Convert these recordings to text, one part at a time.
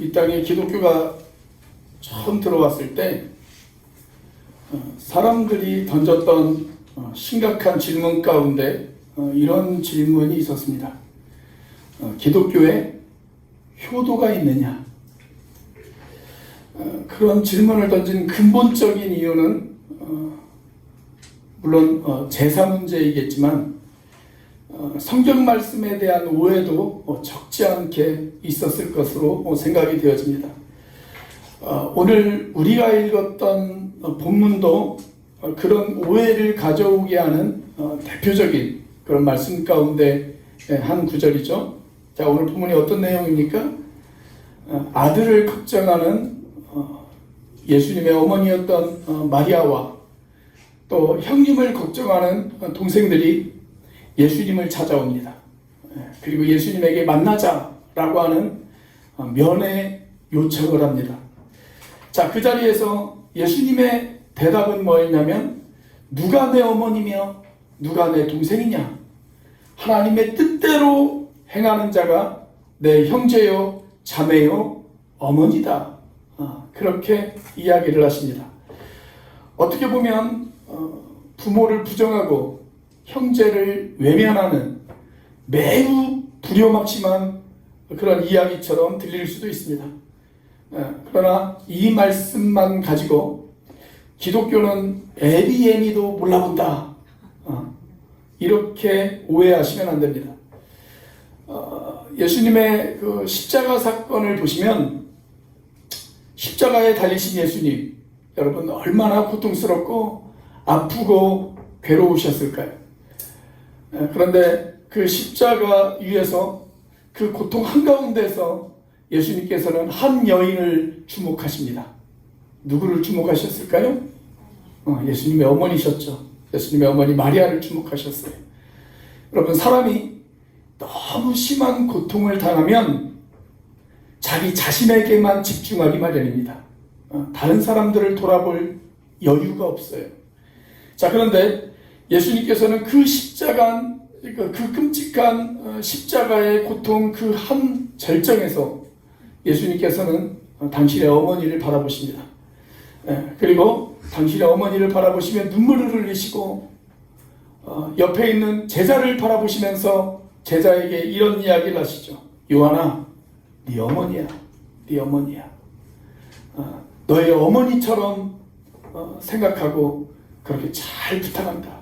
이 땅에 기독교가 처음 들어왔을 때 사람들이 던졌던 심각한 질문 가운데 이런 질문이 있었습니다. 기독교에 효도가 있느냐? 그런 질문을 던진 근본적인 이유는 물론 제사 문제이겠지만 성경 말씀에 대한 오해도 적지 않게 있었을 것으로 생각이 되어집니다. 오늘 우리가 읽었던 본문도 그런 오해를 가져오게 하는 대표적인 그런 말씀 가운데 한 구절이죠. 자, 오늘 본문이 어떤 내용입니까? 아들을 걱정하는 예수님의 어머니였던 마리아와 또 형님을 걱정하는 동생들이 예수님을 찾아옵니다. 그리고 예수님에게 만나자라고 하는 면회 요청을 합니다. 자, 그 자리에서 예수님의 대답은 뭐였냐면 누가 내 어머니며 누가 내 동생이냐? 하나님의 뜻대로 행하는 자가 내 형제요 자매요 어머니다. 그렇게 이야기를 하십니다. 어떻게 보면 부모를 부정하고 형제를 외면하는 매우 불효막심한 그런 이야기처럼 들릴 수도 있습니다. 그러나 이 말씀만 가지고 기독교는 에비애미도 몰라본다, 이렇게 오해하시면 안 됩니다. 예수님의 그 십자가 사건을 보시면 십자가에 달리신 예수님, 여러분 얼마나 고통스럽고 아프고 괴로우셨을까요? 그런데 그 십자가 위에서 그 고통 한가운데서 예수님께서는 한 여인을 주목하십니다. 누구를 주목하셨을까요? 예수님의 어머니셨죠. 예수님의 어머니 마리아를 주목하셨어요. 여러분, 사람이 너무 심한 고통을 당하면 자기 자신에게만 집중하기 마련입니다. 다른 사람들을 돌아볼 여유가 없어요. 자, 그런데 예수님께서는 그 끔찍한 십자가의 고통 그 한 절정에서 예수님께서는 당신의 어머니를 바라보십니다. 그리고 당신의 어머니를 바라보시며 눈물을 흘리시고 옆에 있는 제자를 바라보시면서 제자에게 이런 이야기를 하시죠. 요한아, 네 어머니야, 네 어머니야. 너의 어머니처럼 생각하고 그렇게 잘 부탁한다.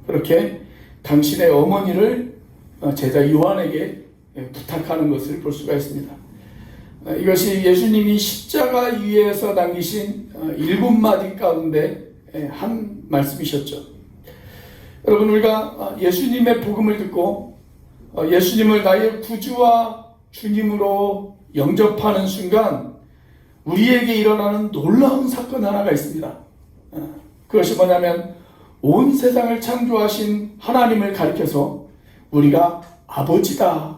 그렇게 당신의 어머니를 제자 요한에게 부탁하는 것을 볼 수가 있습니다. 이것이 예수님이 십자가 위에서 남기신 7마디 가운데 한 말씀이셨죠. 여러분, 우리가 예수님의 복음을 듣고 예수님을 나의 구주와 주님으로 영접하는 순간 우리에게 일어나는 놀라운 사건 하나가 있습니다. 그것이 뭐냐면 온 세상을 창조하신 하나님을 가리켜서 우리가 아버지다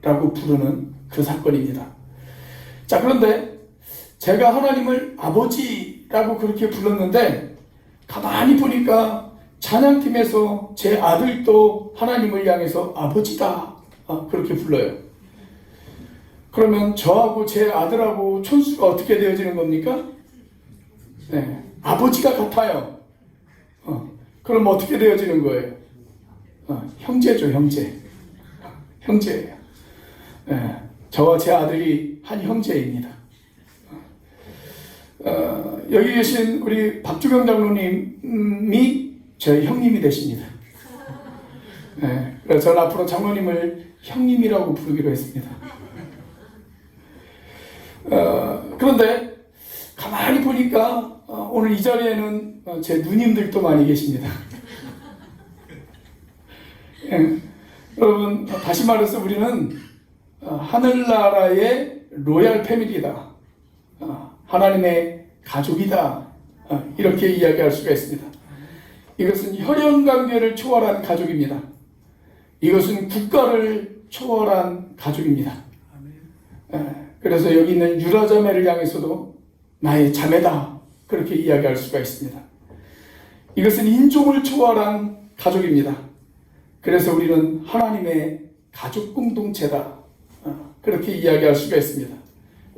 라고 부르는 그 사건입니다. 자, 그런데 제가 하나님을 아버지라고 그렇게 불렀는데 가만히 보니까 찬양팀에서 제 아들도 하나님을 향해서 아버지다 그렇게 불러요. 그러면 저하고 제 아들하고 촌수가 어떻게 되어지는 겁니까? 네, 아버지가 같아요. 그럼 어떻게 되어지는 거예요? 형제죠, 형제. 형제예요. 네, 저와 제 아들이 한 형제입니다. 여기 계신 우리 박주경 장로님이 저희 형님이 되십니다. 네, 그래서 저는 앞으로 장로님을 형님이라고 부르기로 했습니다. 그런데 가만히 보니까 오늘 이 자리에는 제 누님들도 많이 계십니다. 여러분, 다시 말해서 우리는 하늘나라의 로얄 패밀리다, 하나님의 가족이다, 이렇게 이야기할 수가 있습니다. 이것은 혈연관계를 초월한 가족입니다. 이것은 국가를 초월한 가족입니다. 그래서 여기 있는 유라자매를 향해서도 나의 자매다, 그렇게 이야기할 수가 있습니다. 이것은 인종을 초월한 가족입니다. 그래서 우리는 하나님의 가족 공동체다, 그렇게 이야기할 수가 있습니다.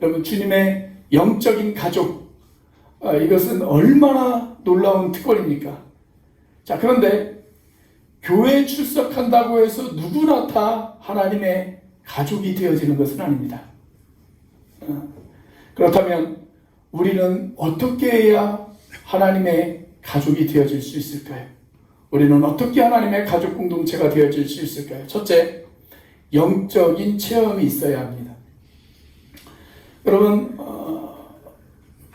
여러분, 주님의 영적인 가족, 이것은 얼마나 놀라운 특권입니까? 자, 그런데 교회에 출석한다고 해서 누구나 다 하나님의 가족이 되어지는 것은 아닙니다. 그렇다면 우리는 어떻게 해야 하나님의 가족이 되어질 수 있을까요? 우리는 어떻게 하나님의 가족 공동체가 되어질 수 있을까요? 첫째, 영적인 체험이 있어야 합니다. 여러분,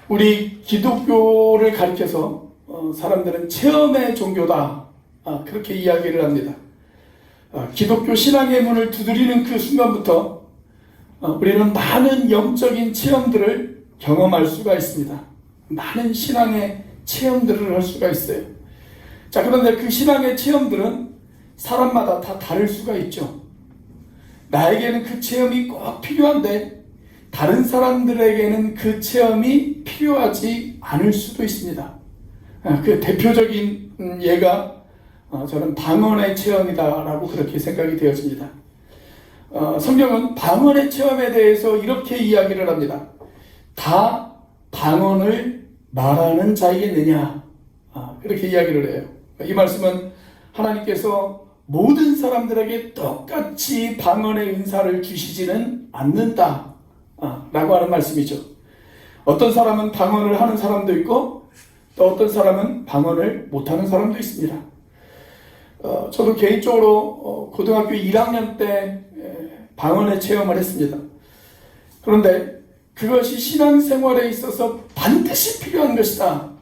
우리 기독교를 가리켜서 사람들은 체험의 종교다, 그렇게 이야기를 합니다. 기독교 신앙의 문을 두드리는 그 순간부터 우리는 많은 영적인 체험들을 경험할 수가 있습니다. 많은 신앙의 체험들을 할 수가 있어요. 자, 그런데 그 신앙의 체험들은 사람마다 다 다를 수가 있죠. 나에게는 그 체험이 꼭 필요한데 다른 사람들에게는 그 체험이 필요하지 않을 수도 있습니다. 그 대표적인 예가 저는 방언의 체험이다라고 그렇게 생각이 되어집니다. 성경은 방언의 체험에 대해서 이렇게 이야기를 합니다. 다 방언을 말하는 자이겠느냐, 그렇게 이야기를 해요. 이 말씀은 하나님께서 모든 사람들에게 똑같이 방언의 은사를 주시지는 않는다, 라고 하는 말씀이죠. 어떤 사람은 방언을 하는 사람도 있고 또 어떤 사람은 방언을 못하는 사람도 있습니다. 저도 개인적으로 고등학교 1학년 때 방언의 체험을 했습니다. 그런데 그것이 신앙생활에 있어서 반드시 필요한 것이다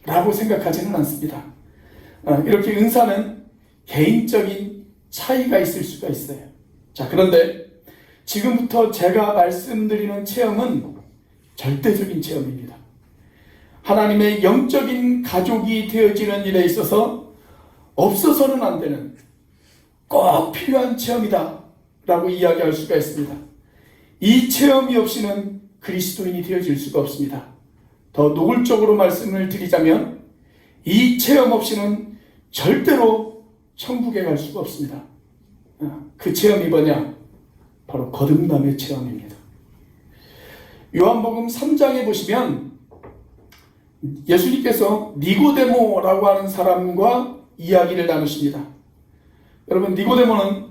라고 생각하지는 않습니다. 이렇게 은사는 개인적인 차이가 있을 수가 있어요. 자, 그런데 지금부터 제가 말씀드리는 체험은 절대적인 체험입니다. 하나님의 영적인 가족이 되어지는 일에 있어서 없어서는 안 되는 꼭 필요한 체험이다 라고 이야기할 수가 있습니다. 이 체험이 없이는 그리스도인이 되어질 수가 없습니다. 더 노골적으로 말씀을 드리자면 이 체험 없이는 절대로 천국에 갈 수가 없습니다. 그 체험이 뭐냐? 바로 거듭남의 체험입니다. 요한복음 3장에 보시면 예수님께서 니고데모라고 하는 사람과 이야기를 나누십니다. 여러분, 니고데모는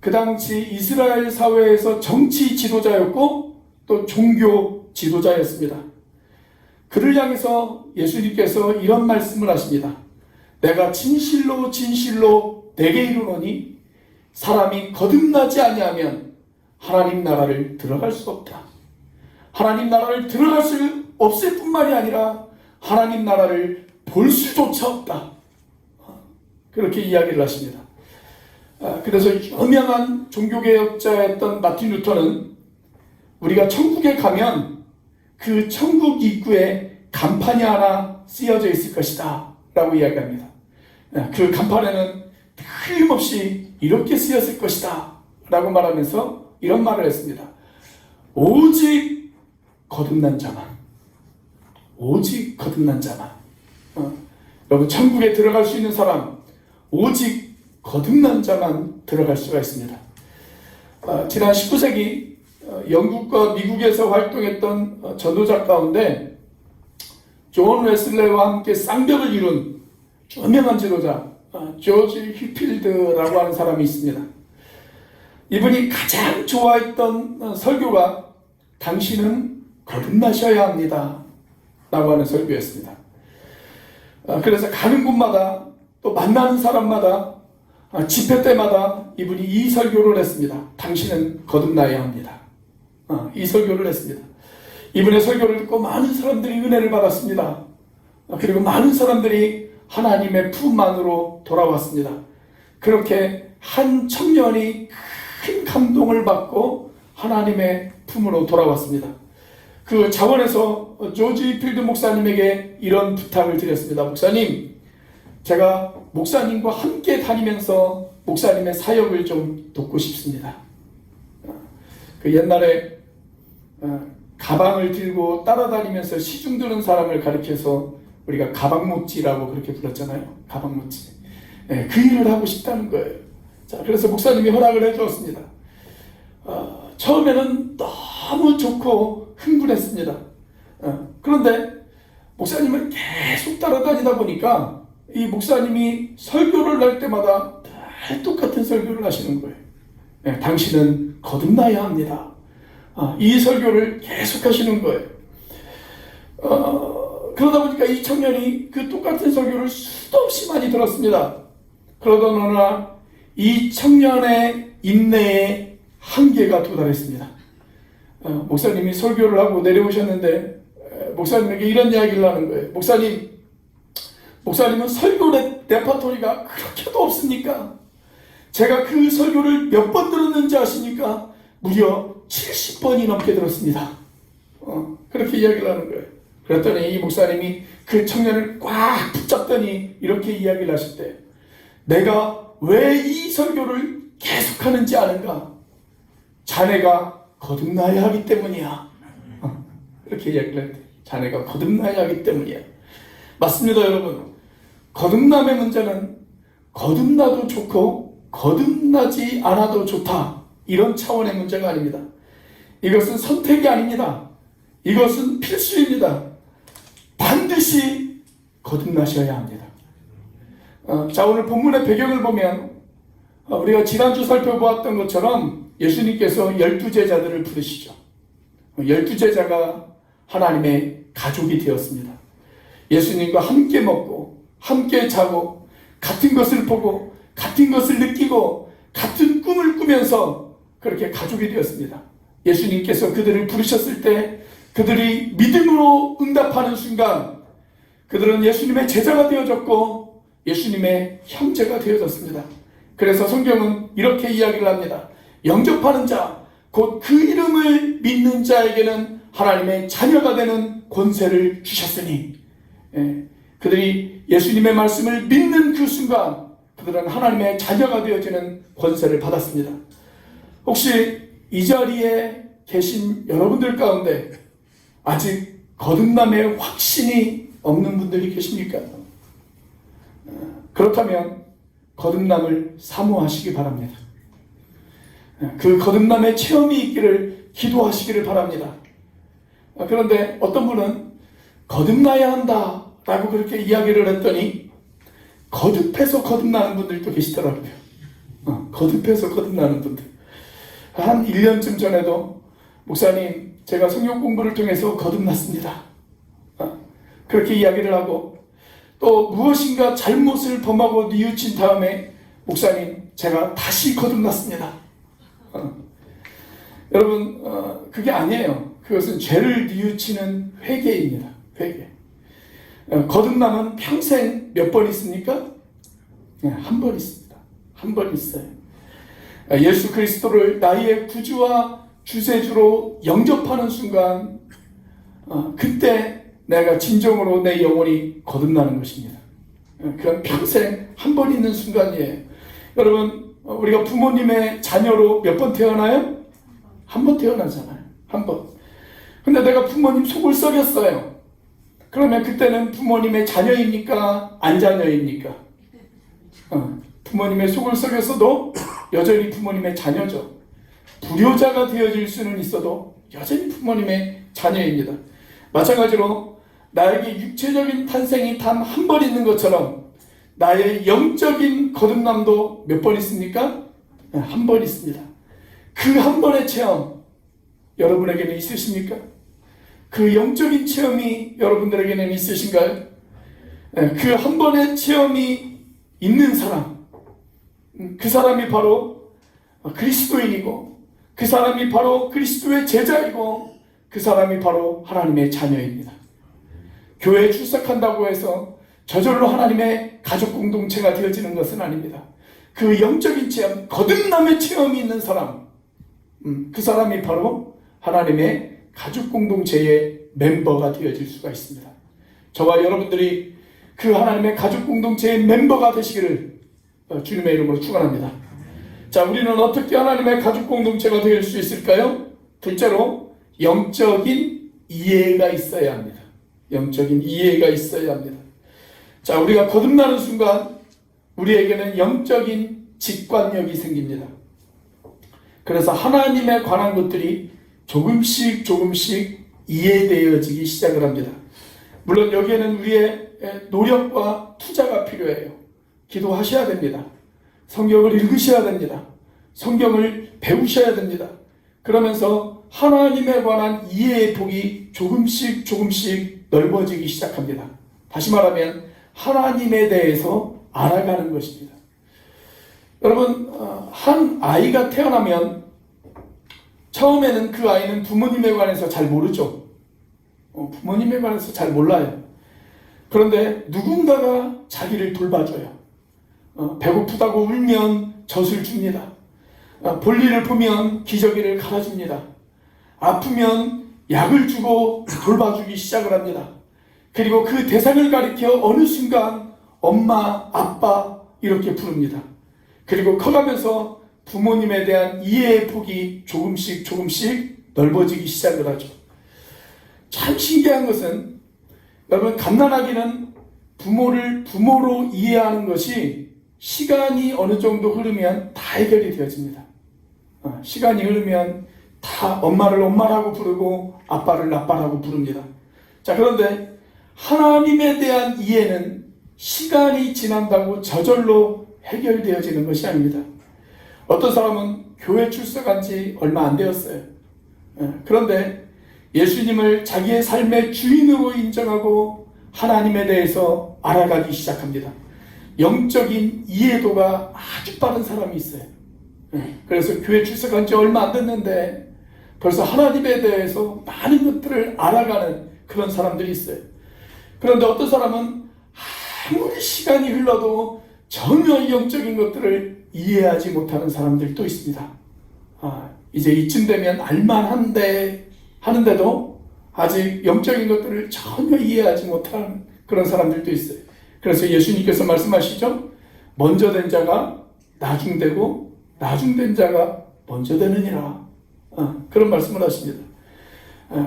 그 당시 이스라엘 사회에서 정치 지도자였고 또 종교 지도자였습니다. 그를 향해서 예수님께서 이런 말씀을 하십니다. 내가 진실로 진실로 내게 이르노니 사람이 거듭나지 아니하면 하나님 나라를 들어갈 수 없다. 하나님 나라를 들어갈 수 없을 뿐만이 아니라 하나님 나라를 볼 수조차 없다. 그렇게 이야기를 하십니다. 그래서 유명한 종교개혁자였던 마틴 루터는 우리가 천국에 가면 그 천국 입구에 간판이 하나 쓰여져 있을 것이다 라고 이야기합니다. 그 간판에는 틀림없이 이렇게 쓰였을 것이다 라고 말하면서 이런 말을 했습니다. 오직 거듭난 자만, 오직 거듭난 자만. 여러분, 천국에 들어갈 수 있는 사람, 오직 거듭난 자만 들어갈 수가 있습니다. 지난 19세기 영국과 미국에서 활동했던 전도자 가운데 존 웨슬레와 함께 쌍벽을 이룬 유명한 지도자 조지 휘필드라고 하는 사람이 있습니다. 이분이 가장 좋아했던 설교가 당신은 거듭나셔야 합니다 라고 하는 설교였습니다. 그래서 가는 곳마다 또 만나는 사람마다 집회 때마다 이분이 이 설교를 했습니다. 당신은 거듭나야 합니다. 이 설교를 했습니다. 이분의 설교를 듣고 많은 사람들이 은혜를 받았습니다. 그리고 많은 사람들이 하나님의 품 안으로 돌아왔습니다. 그렇게 한 청년이 큰 감동을 받고 하나님의 품으로 돌아왔습니다. 그 차원에서 조지 필드 목사님에게 이런 부탁을 드렸습니다. 목사님, 제가 목사님과 함께 다니면서 목사님의 사역을 좀 돕고 싶습니다. 그 옛날에 가방을 들고 따라다니면서 시중 드는 사람을 가리켜서 우리가 가방목지라고 그렇게 불렀잖아요. 가방목지. 그 일을 하고 싶다는 거예요. 자, 그래서 목사님이 허락을 해주었습니다. 처음에는 너무 좋고 흥분했습니다. 그런데 목사님을 계속 따라다니다 보니까 이 목사님이 설교를 할 때마다 늘 똑같은 설교를 하시는 거예요. 당신은 거듭나야 합니다. 이 설교를 계속 하시는 거예요. 그러다 보니까 이 청년이 그 똑같은 설교를 수도 없이 많이 들었습니다. 그러던 어느 날 이 청년의 인내에 한계가 도달했습니다. 목사님이 설교를 하고 내려오셨는데 목사님에게 이런 이야기를 하는 거예요. 목사님은 설교 레퍼토리가 그렇게도 없습니까? 제가 그 설교를 몇 번 들었는지 아십니까? 무려 70번이 넘게 들었습니다. 그렇게 이야기를 하는 거예요. 그랬더니 이 목사님이 그 청년을 꽉 붙잡더니 이렇게 이야기를 하실 때, 내가 왜 이 설교를 계속하는지 아는가? 자네가 거듭나야 하기 때문이야. 이렇게 이야기를 할 때, 자네가 거듭나야 하기 때문이야. 맞습니다, 여러분. 거듭남의 문제는 거듭나도 좋고 거듭나지 않아도 좋다, 이런 차원의 문제가 아닙니다. 이것은 선택이 아닙니다. 이것은 필수입니다. 반드시 거듭나셔야 합니다. 자, 오늘 본문의 배경을 보면 우리가 지난주 살펴보았던 것처럼 예수님께서 12제자들을 부르시죠. 12제자가 하나님의 가족이 되었습니다. 예수님과 함께 먹고 함께 자고 같은 것을 보고 같은 것을 느끼고 같은 꿈을 꾸면서 그렇게 가족이 되었습니다. 예수님께서 그들을 부르셨을 때 그들이 믿음으로 응답하는 순간 그들은 예수님의 제자가 되어졌고 예수님의 형제가 되어졌습니다. 그래서 성경은 이렇게 이야기를 합니다. 영접하는 자, 곧 그 이름을 믿는 자에게는 하나님의 자녀가 되는 권세를 주셨으니, 그들이 예수님의 말씀을 믿는 그 순간 그들은 하나님의 자녀가 되어지는 권세를 받았습니다. 혹시 이 자리에 계신 여러분들 가운데 아직 거듭남의 확신이 없는 분들이 계십니까? 그렇다면 거듭남을 사모하시기 바랍니다. 그 거듭남의 체험이 있기를 기도하시기를 바랍니다. 그런데 어떤 분은 거듭나야 한다 라고 그렇게 이야기를 했더니 거듭해서 거듭나는 분들도 계시더라고요. 거듭해서 거듭나는 분들. 한 1년쯤 전에도 목사님, 제가 성경 공부를 통해서 거듭났습니다. 그렇게 이야기를 하고, 또 무엇인가 잘못을 범하고 뉘우친 다음에 목사님, 제가 다시 거듭났습니다. 여러분, 그게 아니에요. 그것은 죄를 뉘우치는 회개입니다. 회개. 거듭남은 평생 몇 번 있습니까? 한 번 있습니다. 한 번 있어요. 예수 그리스도를 나의 구주와 주세주로 영접하는 순간, 그때 내가 진정으로 내 영혼이 거듭나는 것입니다. 그건 평생 한 번 있는 순간이에요. 여러분, 우리가 부모님의 자녀로 몇 번 태어나요? 한 번 태어나잖아요. 한 번. 근데 내가 부모님 속을 썩였어요. 그러면 그때는 부모님의 자녀입니까? 안 자녀입니까? 부모님의 속을 썩였어도 여전히 부모님의 자녀죠. 불효자가 되어질 수는 있어도 여전히 부모님의 자녀입니다. 마찬가지로 나에게 육체적인 탄생이 단 한 번 있는 것처럼 나의 영적인 거듭남도 몇 번 있습니까? 한 번 있습니다. 그 한 번의 체험 여러분에게는 있으십니까? 그 영적인 체험이 여러분들에게는 있으신가요? 그 한 번의 체험이 있는 사람, 그 사람이 바로 그리스도인이고, 그 사람이 바로 그리스도의 제자이고, 그 사람이 바로 하나님의 자녀입니다. 교회에 출석한다고 해서 저절로 하나님의 가족 공동체가 되어지는 것은 아닙니다. 그 영적인 체험, 거듭남의 체험이 있는 사람, 그 사람이 바로 하나님의 가족 공동체의 멤버가 되어질 수가 있습니다. 저와 여러분들이 그 하나님의 가족 공동체의 멤버가 되시기를 주님의 이름으로 축원합니다. 자, 우리는 어떻게 하나님의 가족 공동체가 될 수 있을까요? 둘째로 영적인 이해가 있어야 합니다. 영적인 이해가 있어야 합니다. 자, 우리가 거듭나는 순간 우리에게는 영적인 직관력이 생깁니다. 그래서 하나님에 관한 것들이 조금씩 이해되어지기 시작을 합니다. 물론 여기에는 우리의 노력과 투자가 필요해요. 기도하셔야 됩니다. 성경을 읽으셔야 됩니다. 성경을 배우셔야 됩니다. 그러면서 하나님에 관한 이해의 폭이 조금씩 넓어지기 시작합니다. 다시 말하면 하나님에 대해서 알아가는 것입니다. 여러분, 한 아이가 태어나면 처음에는 그 아이는 부모님에 관해서 잘 모르죠. 부모님에 관해서 잘 몰라요. 그런데 누군가가 자기를 돌봐줘요. 배고프다고 울면 젖을 줍니다. 볼일을 보면 기저귀를 갈아줍니다. 아프면 약을 주고 돌봐주기 시작을 합니다. 그리고 그 대상을 가리켜 어느 순간 엄마, 아빠 이렇게 부릅니다. 그리고 커가면서 부모님에 대한 이해의 폭이 조금씩 넓어지기 시작을 하죠. 참 신기한 것은 여러분, 갓난아기는 부모를 부모로 이해하는 것이 시간이 어느 정도 흐르면 다 해결이 되어집니다. 시간이 흐르면 다 엄마를 엄마라고 부르고 아빠를 아빠라고 부릅니다. 자, 그런데 하나님에 대한 이해는 시간이 지난다고 저절로 해결되어지는 것이 아닙니다. 어떤 사람은 교회 출석한 지 얼마 안 되었어요. 그런데 예수님을 자기의 삶의 주인으로 인정하고 하나님에 대해서 알아가기 시작합니다. 영적인 이해도가 아주 빠른 사람이 있어요. 그래서 교회 출석한 지 얼마 안 됐는데 벌써 하나님에 대해서 많은 것들을 알아가는 그런 사람들이 있어요. 그런데 어떤 사람은 아무리 시간이 흘러도 전혀 영적인 것들을 이해하지 못하는 사람들도 있습니다. 이제 이쯤 되면 알만한데 하는데도 아직 영적인 것들을 전혀 이해하지 못하는 그런 사람들도 있어요. 그래서 예수님께서 말씀하시죠. 먼저 된 자가 나중되고 나중된 자가 먼저 되느니라. 그런 말씀을 하십니다.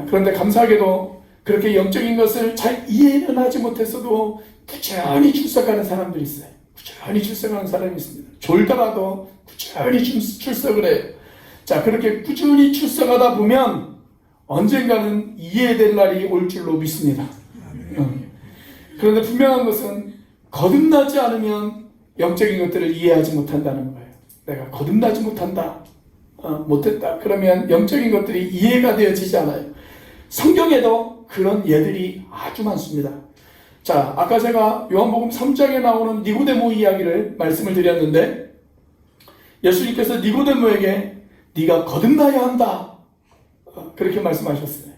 그런데 감사하게도 그렇게 영적인 것을 잘 이해는 하지 못했어도 꾸준히 출석하는 사람들이 있어요. 꾸준히 출석하는 사람이 있습니다. 졸더라도 꾸준히 출석을 해요. 자, 그렇게 꾸준히 출석하다 보면 언젠가는 이해될 날이 올 줄로 믿습니다. 그런데 분명한 것은 거듭나지 않으면 영적인 것들을 이해하지 못한다는 거예요. 내가 거듭나지 못했다. 그러면 영적인 것들이 이해가 되어지지 않아요. 성경에도 그런 예들이 아주 많습니다. 자, 아까 제가 요한복음 3장에 나오는 니고데모 이야기를 말씀을 드렸는데 예수님께서 니고데모에게 네가 거듭나야 한다. 그렇게 말씀하셨어요.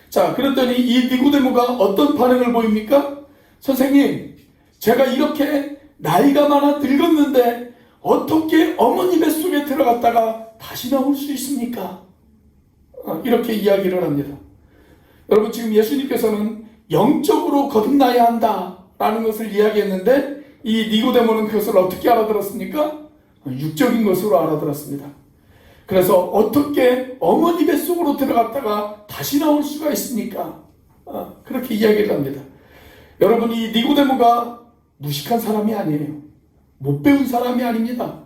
자, 그랬더니 이 니고데모가 어떤 반응을 보입니까? 선생님, 제가 이렇게 나이가 많아 늙었는데 어떻게 어머니 뱃속에 들어갔다가 다시 나올 수 있습니까? 이렇게 이야기를 합니다. 여러분, 지금 예수님께서는 영적으로 거듭나야 한다라는 것을 이야기했는데 이 니고데모는 그것을 어떻게 알아들었습니까? 육적인 것으로 알아들었습니다. 그래서 어떻게 어머니 뱃속으로 들어갔다가 다시 나올 수가 있습니까? 그렇게 이야기를 합니다. 여러분, 이 니고데모가 무식한 사람이 아니에요. 못 배운 사람이 아닙니다.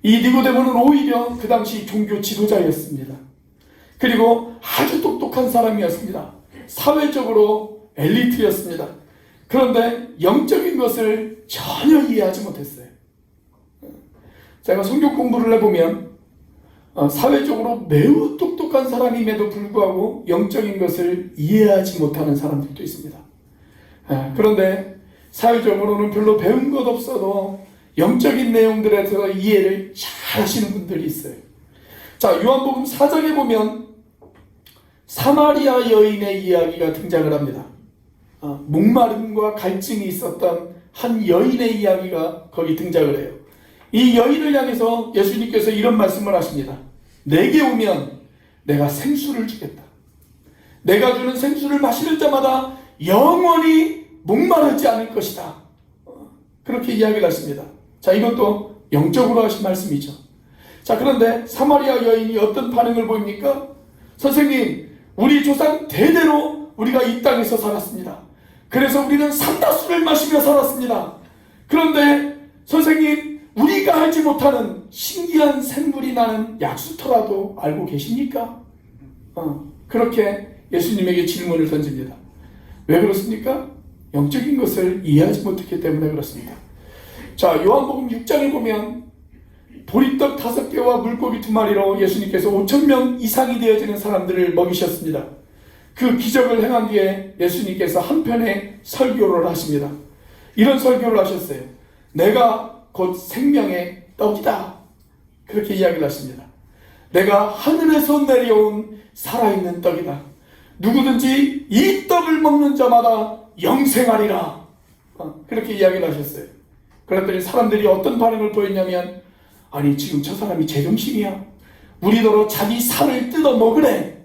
이 니고데모는 오히려 그 당시 종교 지도자였습니다. 그리고 아주 똑똑한 사람이었습니다. 사회적으로 엘리트였습니다. 그런데 영적인 것을 전혀 이해하지 못했어요. 제가 성경 공부를 해보면 사회적으로 매우 똑똑한 사람임에도 불구하고 영적인 것을 이해하지 못하는 사람들도 있습니다. 그런데 사회적으로는 별로 배운 것 없어도 영적인 내용들에 대해서 이해를 잘 하시는 분들이 있어요. 자, 요한복음 4장에 보면 사마리아 여인의 이야기가 등장을 합니다. 목마름과 갈증이 있었던 한 여인의 이야기가 거기 등장을 해요. 이 여인을 향해서 예수님께서 이런 말씀을 하십니다. 내게 오면 내가 생수를 주겠다. 내가 주는 생수를 마시는 자마다 영원히 목마르지 않을 것이다. 그렇게 이야기를 하십니다. 자, 이것도 영적으로 하신 말씀이죠. 자, 그런데 사마리아 여인이 어떤 반응을 보입니까? 선생님, 우리 조상 대대로 우리가 이 땅에서 살았습니다. 그래서 우리는 산다수를 마시며 살았습니다. 그런데 선생님, 우리가 알지 못하는 신기한 샘물이 나는 약수터라도 알고 계십니까? 그렇게 예수님에게 질문을 던집니다. 왜 그렇습니까? 영적인 것을 이해하지 못했기 때문에 그렇습니다. 자, 요한복음 6장에 보면 보리떡 5개와 물고기 2마리로 예수님께서 5,000명 이상이 되어지는 사람들을 먹이셨습니다. 그 기적을 행한 뒤에 예수님께서 한편의 설교를 하십니다. 이런 설교를 하셨어요. 내가 곧 생명의 떡이다. 그렇게 이야기를 하십니다. 내가 하늘에서 내려온 살아있는 떡이다. 누구든지 이 떡을 먹는 자마다 영생하리라. 그렇게 이야기를 하셨어요. 그랬더니 사람들이 어떤 반응을 보였냐면, 아니 지금 저 사람이 제정신이야. 우리더러 자기 살을 뜯어 먹으래.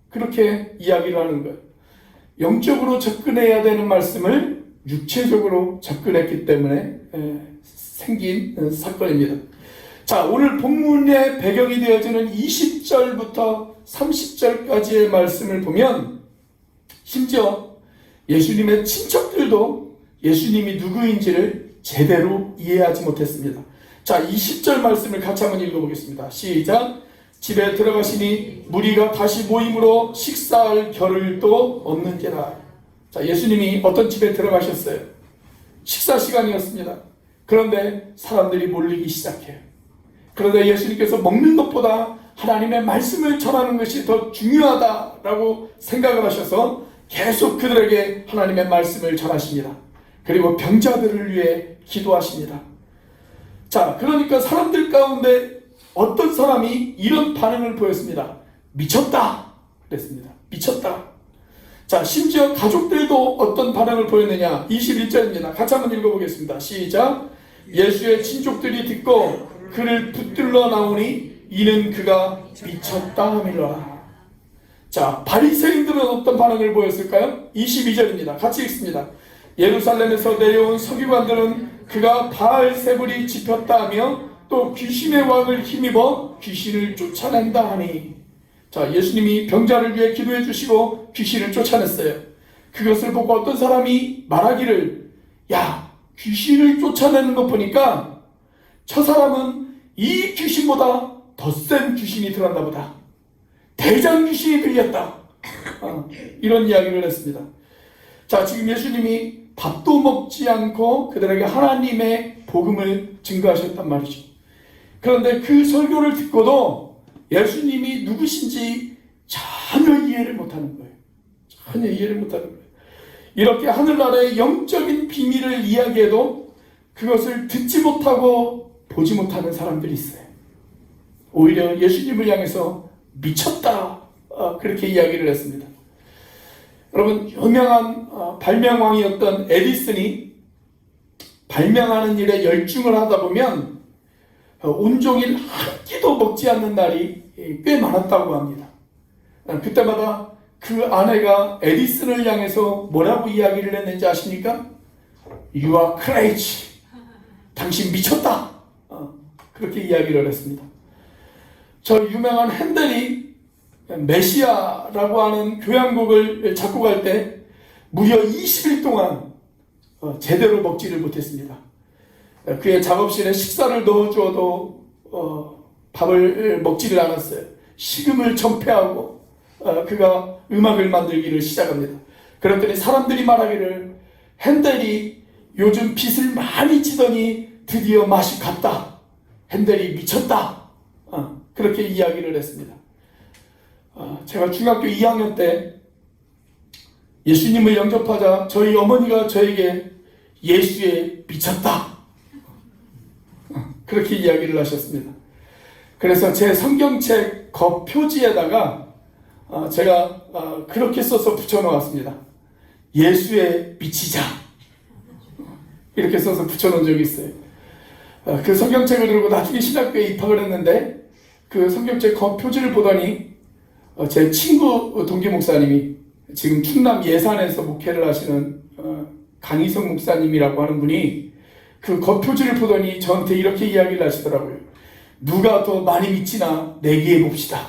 그렇게 이야기를 하는 거예요. 영적으로 접근해야 되는 말씀을 육체적으로 접근했기 때문에 생긴 사건입니다. 자, 오늘 본문의 배경이 되어지는 20절부터 30절까지의 말씀을 보면 심지어 예수님의 친척들도 예수님이 누구인지를 제대로 이해하지 못했습니다. 자, 20절 말씀을 같이 한번 읽어보겠습니다. 시작. 집에 들어가시니 무리가 다시 모임으로 식사할 겨를도 없는지라. 자, 예수님이 어떤 집에 들어가셨어요? 식사 시간이었습니다. 그런데 사람들이 몰리기 시작해요. 그런데 예수님께서 먹는 것보다 하나님의 말씀을 전하는 것이 더 중요하다라고 생각을 하셔서 계속 그들에게 하나님의 말씀을 전하십니다. 그리고 병자들을 위해 기도하십니다. 자, 그러니까 사람들 가운데 어떤 사람이 이런 반응을 보였습니다. 미쳤다 그랬습니다. 미쳤다. 자, 심지어 가족들도 어떤 반응을 보였느냐. 21절입니다. 같이 한번 읽어보겠습니다. 시작. 예수의 친족들이 듣고 그를 붙들러 나오니 이는 그가 미쳤다 하밀러라. 자, 바리새인들은 어떤 반응을 보였을까요? 22절입니다. 같이 읽습니다. 예루살렘에서 내려온 서기관들은 그가 바알세불이 집혔다 하며 또 귀신의 왕을 힘입어 귀신을 쫓아낸다 하니. 자, 예수님이 병자를 위해 기도해 주시고 귀신을 쫓아냈어요. 그것을 보고 어떤 사람이 말하기를, 야, 귀신을 쫓아내는 것 보니까 저 사람은 이 귀신보다 더 센 귀신이 들었나 보다. 대장 귀신이 들렸다. 이런 이야기를 했습니다. 자, 지금 예수님이 밥도 먹지 않고 그들에게 하나님의 복음을 증거하셨단 말이죠. 그런데 그 설교를 듣고도 예수님이 누구신지 전혀 이해를 못하는 거예요. 전혀 이해를 못하는 거예요. 이렇게 하늘나라의 영적인 비밀을 이야기해도 그것을 듣지 못하고 보지 못하는 사람들이 있어요. 오히려 예수님을 향해서 미쳤다, 그렇게 이야기를 했습니다. 여러분, 유명한 발명왕이었던 에디슨이 발명하는 일에 열중을 하다 보면 온종일 한 끼도 먹지 않는 날이 꽤 많았다고 합니다. 그때마다 그 아내가 에디슨을 향해서 뭐라고 이야기를 했는지 아십니까? You are crazy. 당신 미쳤다. 그렇게 이야기를 했습니다. 저 유명한 핸델이 메시아라고 하는 교향곡을 작곡할 때 무려 20일 동안 제대로 먹지를 못했습니다. 그의 작업실에 식사를 넣어주어도 밥을 먹지를 않았어요. 식음을 전폐하고 그가 음악을 만들기를 시작합니다. 그랬더니 사람들이 말하기를, 핸델이 요즘 빚을 많이 지더니 드디어 맛이 갔다. 핸델이 미쳤다. 그렇게 이야기를 했습니다. 제가 중학교 2학년 때 예수님을 영접하자 저희 어머니가 저에게 예수에 미쳤다. 그렇게 이야기를 하셨습니다. 그래서 제 성경책 겉표지에다가 제가 그렇게 써서 붙여놓았습니다. 예수에 미치자. 이렇게 써서 붙여놓은 적이 있어요. 그 성경책을 들고 나중에 신학교에 입학을 했는데 그 성경책 겉표지를 보더니 제 친구 동기 목사님이 지금 충남 예산에서 목회를 하시는 강희성 목사님이라고 하는 분이 그 겉표지를 보더니 저한테 이렇게 이야기를 하시더라고요. 누가 더 많이 믿지나 내기해 봅시다.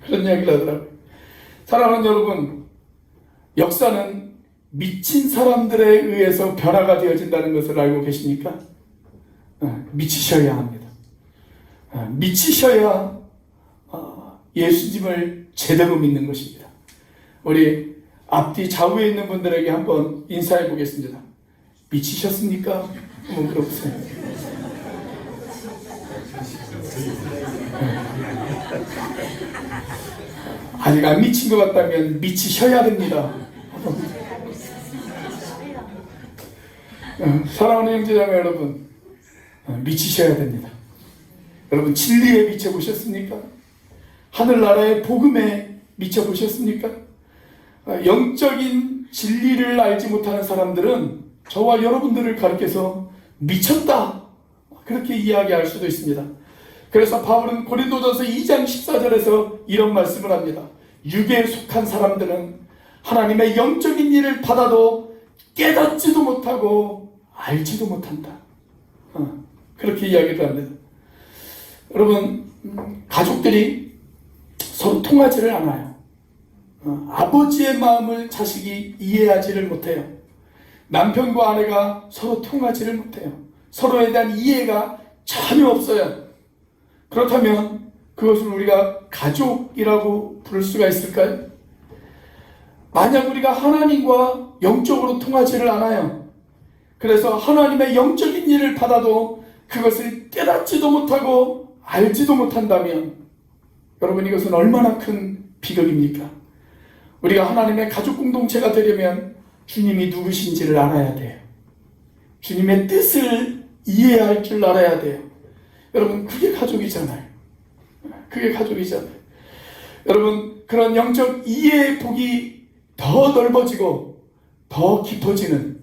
그런 이야기를 하더라고요. 사랑하는 여러분, 역사는 미친 사람들에 의해서 변화가 되어진다는 것을 알고 계십니까? 미치셔야 합니다. 미치셔야 예수님을 제대로 믿는 것입니다. 우리 앞뒤 좌우에 있는 분들에게 한번 인사해 보겠습니다. 미치셨습니까? 한번 물어보세요. 아직 안 미친 것 같다면 미치셔야 됩니다. 사랑하는 형제자매 여러분, 미치셔야 됩니다. 여러분 진리에 미쳐보셨습니까? 하늘나라의 복음에 미쳐보셨습니까? 영적인 진리를 알지 못하는 사람들은 저와 여러분들을 가리켜서 미쳤다, 그렇게 이야기할 수도 있습니다. 그래서 바울은 고린도전서 2장 14절에서 이런 말씀을 합니다. 육에 속한 사람들은 하나님의 영적인 일을 받아도 깨닫지도 못하고 알지도 못한다. 그렇게 이야기를 합니다. 여러분, 가족들이 서로 통하지를 않아요. 아버지의 마음을 자식이 이해하지를 못해요. 남편과 아내가 서로 통하지를 못해요. 서로에 대한 이해가 전혀 없어요. 그렇다면 그것을 우리가 가족이라고 부를 수가 있을까요? 만약 우리가 하나님과 영적으로 통하지를 않아요. 그래서 하나님의 영적인 일을 받아도 그것을 깨닫지도 못하고 알지도 못한다면 여러분, 이것은 얼마나 큰 비극입니까? 우리가 하나님의 가족 공동체가 되려면 주님이 누구신지를 알아야 돼요. 주님의 뜻을 이해할 줄 알아야 돼요. 여러분, 그게 가족이잖아요. 그게 가족이잖아요. 여러분, 그런 영적 이해의 폭이 더 넓어지고 더 깊어지는,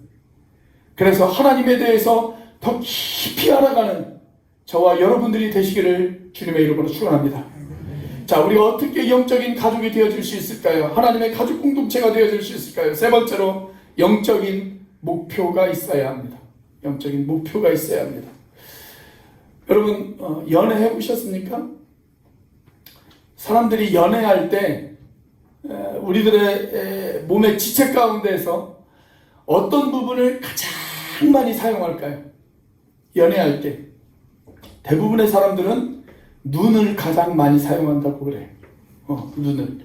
그래서 하나님에 대해서 더 깊이 알아가는 저와 여러분들이 되시기를 주님의 이름으로 축원합니다. 자, 우리가 어떻게 영적인 가족이 되어질 수 있을까요? 하나님의 가족 공동체가 되어질 수 있을까요? 세 번째로, 영적인 목표가 있어야 합니다. 영적인 목표가 있어야 합니다. 여러분, 연애해 보셨습니까? 사람들이 연애할 때 우리들의 몸의 지체 가운데서 어떤 부분을 가장 많이 사용할까요? 연애할 때 대부분의 사람들은 눈을 가장 많이 사용한다고 그래요. 눈을.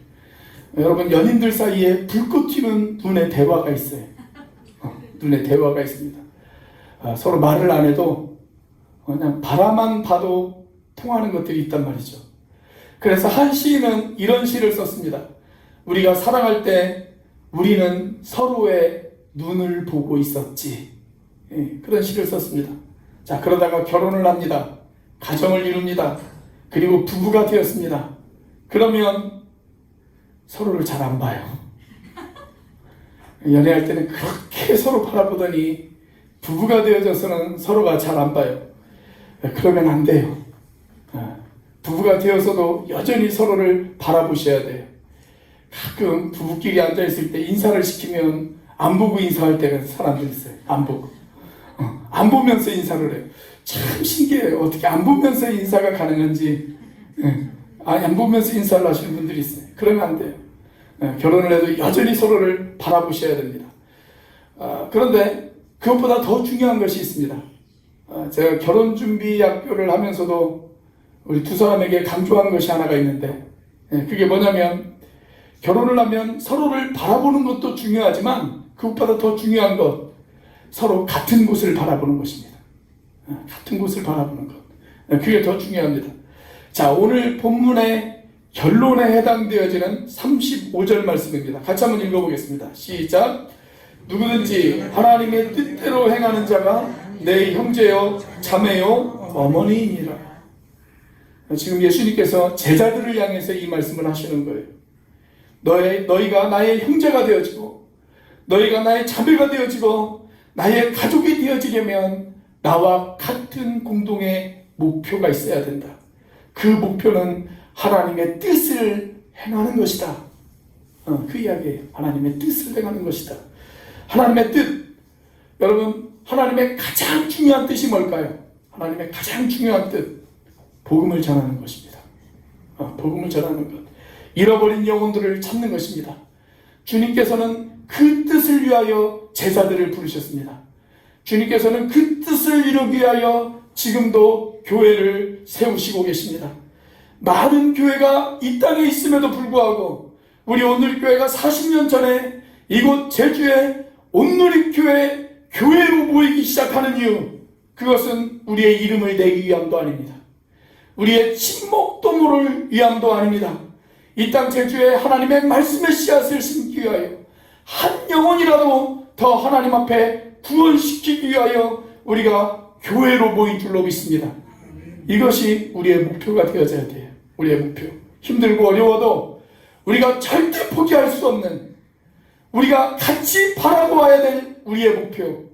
여러분, 연인들 사이에 불꽃 튀는 눈의 대화가 있어요. 눈의 대화가 있습니다. 서로 말을 안 해도 그냥 바라만 봐도 통하는 것들이 있단 말이죠. 그래서 한 시인은 이런 시를 썼습니다. 우리가 사랑할 때 우리는 서로의 눈을 보고 있었지. 그런 시를 썼습니다. 자, 그러다가 결혼을 합니다. 가정을 이룹니다. 그리고 부부가 되었습니다. 그러면 서로를 잘 안 봐요. 연애할 때는 그렇게 서로 바라보더니 부부가 되어져서는 서로가 잘 안 봐요. 그러면 안 돼요. 부부가 되어서도 여전히 서로를 바라보셔야 돼요. 가끔 부부끼리 앉아있을 때 인사를 시키면 안 보고 인사할 때가 사람들이 있어요. 안 보고. 안 보면서 인사를 해요. 참 신기해요. 어떻게 안 보면서 인사가 가능한지. 안 보면서 인사를 하시는 분들이 있어요. 그러면 안 돼요. 결혼을 해도 여전히 서로를 바라보셔야 됩니다. 그런데 그것보다 더 중요한 것이 있습니다. 제가 결혼준비학교를 하면서도 우리 두 사람에게 강조한 것이 하나가 있는데, 그게 뭐냐면, 결혼을 하면 서로를 바라보는 것도 중요하지만 그것보다 더 중요한 것, 서로 같은 곳을 바라보는 것입니다. 같은 곳을 바라보는 것, 그게 더 중요합니다. 자, 오늘 본문의 결론에 해당되어지는 35절 말씀입니다. 같이 한번 읽어보겠습니다. 시작. 누구든지 하나님의 뜻대로 행하는 자가 내 형제요 자매요 어머니이니라. 지금 예수님께서 제자들을 향해서 이 말씀을 하시는 거예요. 너희가 나의 형제가 되어지고 너희가 나의 자매가 되어지고 나의 가족이 되어지려면 나와 같은 공동의 목표가 있어야 된다. 그 목표는 하나님의 뜻을 행하는 것이다. 그 이야기예요. 하나님의 뜻을 행하는 것이다. 하나님의 뜻. 여러분, 하나님의 가장 중요한 뜻이 뭘까요? 하나님의 가장 중요한 뜻, 복음을 전하는 것입니다. 복음을 전하는 것. 잃어버린 영혼들을 찾는 것입니다. 주님께서는 그 뜻을 위하여 제자들을 부르셨습니다. 주님께서는 그 뜻을 이루기 위하여 지금도 교회를 세우시고 계십니다. 많은 교회가 이 땅에 있음에도 불구하고 우리 온누리교회가 40년 전에 이곳 제주의 온누리교회 교회로 모이기 시작하는 이유, 그것은 우리의 이름을 내기 위함도 아닙니다. 우리의 친목도 모를 위함도 아닙니다. 이 땅 제주에 하나님의 말씀의 씨앗을 심기 위하여 한 영혼이라도 더 하나님 앞에 구원시키기 위하여 우리가 교회로 모인 줄로 믿습니다. 이것이 우리의 목표가 되어져야 돼요. 우리의 목표. 힘들고 어려워도 우리가 절대 포기할 수 없는, 우리가 같이 바라보아야 될 우리의 목표,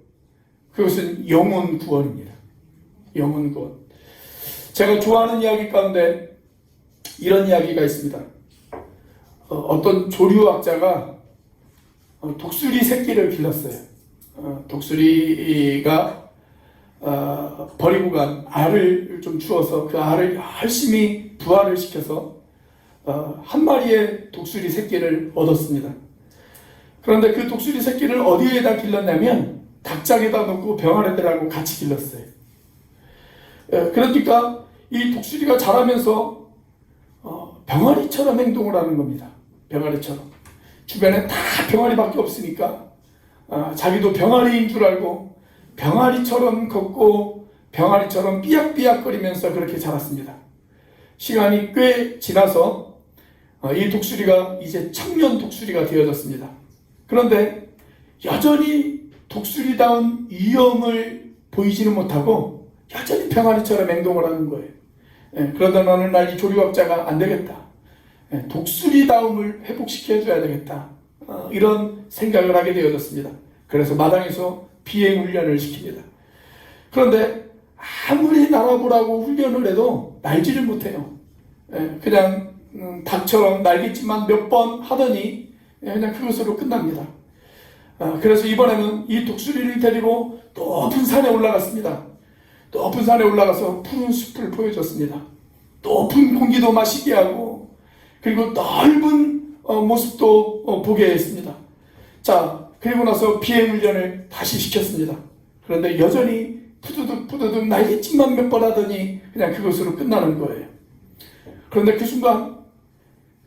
그것은 영혼 구원입니다. 영혼 구원. 제가 좋아하는 이야기 가운데 이런 이야기가 있습니다. 어떤 조류학자가 독수리 새끼를 길렀어요. 독수리가 버리고 간 알을 좀 주어서 그 알을 열심히 부화를 시켜서 한 마리의 독수리 새끼를 얻었습니다. 그런데 그 독수리 새끼를 어디에다 길렀냐면 닭장에다 놓고 병아리들하고 같이 길렀어요. 그러니까 이 독수리가 자라면서 병아리처럼 행동을 하는 겁니다. 병아리처럼. 주변에 다 병아리밖에 없으니까 자기도 병아리인 줄 알고 병아리처럼 걷고 병아리처럼 삐약삐약거리면서 그렇게 자랐습니다. 시간이 꽤 지나서 이 독수리가 이제 청년 독수리가 되어졌습니다. 그런데 여전히 독수리다운 위엄을 보이지는 못하고 여전히 병아리처럼 행동을 하는 거예요. 그러던 어느 날 이 조류학자가 안 되겠다, 독수리다움을 회복시켜줘야 되겠다, 이런 생각을 하게 되어졌습니다. 그래서 마당에서 비행훈련을 시킵니다. 그런데 아무리 날아보라고 훈련을 해도 날지를 못해요. 그냥 닭처럼 날겠지만 몇 번 하더니 그냥 그것으로 끝납니다. 그래서 이번에는 이 독수리를 데리고 높은 산에 올라갔습니다. 높은 산에 올라가서 푸른 숲을 보여줬습니다. 높은 공기도 마시게 하고 그리고 넓은 모습도 보게 했습니다. 자, 그리고 나서 비행훈련을 다시 시켰습니다. 그런데 여전히 푸드득 날개짓만 몇 번 하더니 그냥 그것으로 끝나는 거예요. 그런데 그 순간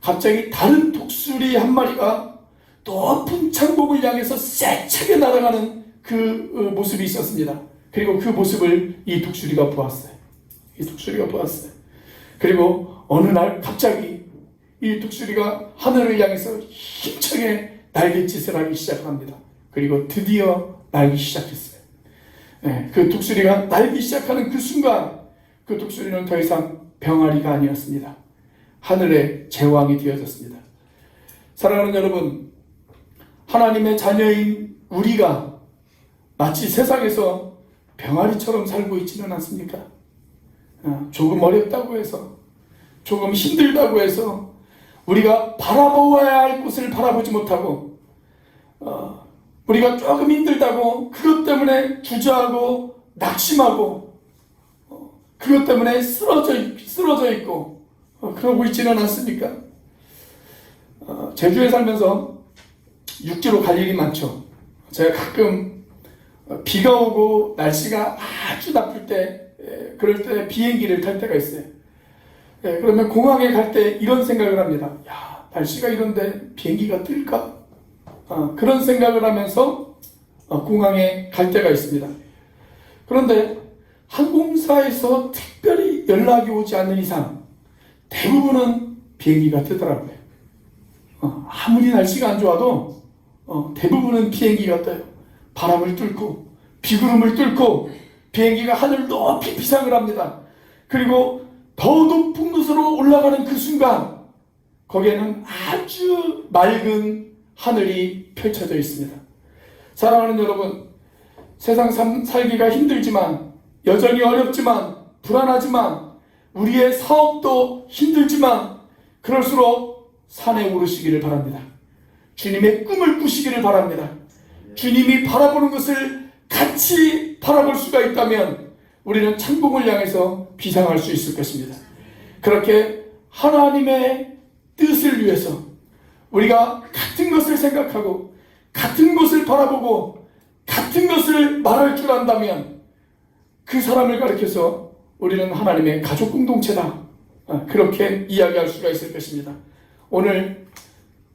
갑자기 다른 독수리 한 마리가 높은 창곡을 향해서 세차게 날아가는 그 모습이 있었습니다. 그리고 그 모습을 이 독수리가 보았어요. 그리고 어느 날 갑자기 이 독수리가 하늘을 향해서 힘차게 날갯짓을 하기 시작합니다. 그리고 드디어 날기 시작했어요. 그 독수리가 날기 시작하는 그 순간 그 독수리는 더 이상 병아리가 아니었습니다. 하늘의 제왕이 되어졌습니다. 사랑하는 여러분, 하나님의 자녀인 우리가 마치 세상에서 병아리처럼 살고 있지는 않습니까? 조금 어렵다고 해서, 조금 힘들다고 해서 우리가 바라보아야 할 곳을 바라보지 못하고, 우리가 조금 힘들다고 그것 때문에 주저하고 낙심하고 그것 때문에 쓰러져 있고 그러고 있지는 않습니까? 제주에 살면서 육지로 갈 일이 많죠. 제가 가끔 비가 오고 날씨가 아주 나쁠 때, 그럴 때 비행기를 탈 때가 있어요. 그러면 공항에 갈 때 이런 생각을 합니다. 야, 날씨가 이런데 비행기가 뜰까? 그런 생각을 하면서 공항에 갈 때가 있습니다. 그런데 항공사에서 특별히 연락이 오지 않는 이상 대부분은 비행기가 뜨더라고요. 아무리 날씨가 안 좋아도 대부분은 비행기가 떠요. 바람을 뚫고 비구름을 뚫고 비행기가 하늘 높이 비상을 합니다. 그리고 더 높은 곳으로 올라가는 그 순간 거기에는 아주 맑은 하늘이 펼쳐져 있습니다. 사랑하는 여러분, 세상 살기가 힘들지만, 여전히 어렵지만, 불안하지만, 우리의 사업도 힘들지만 그럴수록 산에 오르시기를 바랍니다. 주님의 꿈을 꾸시기를 바랍니다. 주님이 바라보는 것을 같이 바라볼 수가 있다면 우리는 천국을 향해서 비상할 수 있을 것입니다. 그렇게 하나님의 뜻을 위해서 우리가 같은 것을 생각하고 같은 것을 바라보고 같은 것을 말할 줄 안다면 그 사람을 가리켜서 우리는 하나님의 가족 공동체다, 그렇게 이야기할 수가 있을 것입니다. 오늘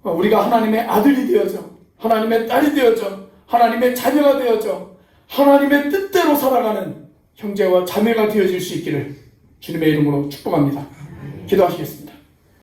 우리가 하나님의 아들이 되어져, 하나님의 딸이 되어져, 하나님의 자녀가 되어져 하나님의 뜻대로 살아가는 형제와 자매가 되어질 수 있기를 주님의 이름으로 축복합니다. 기도하시겠습니다.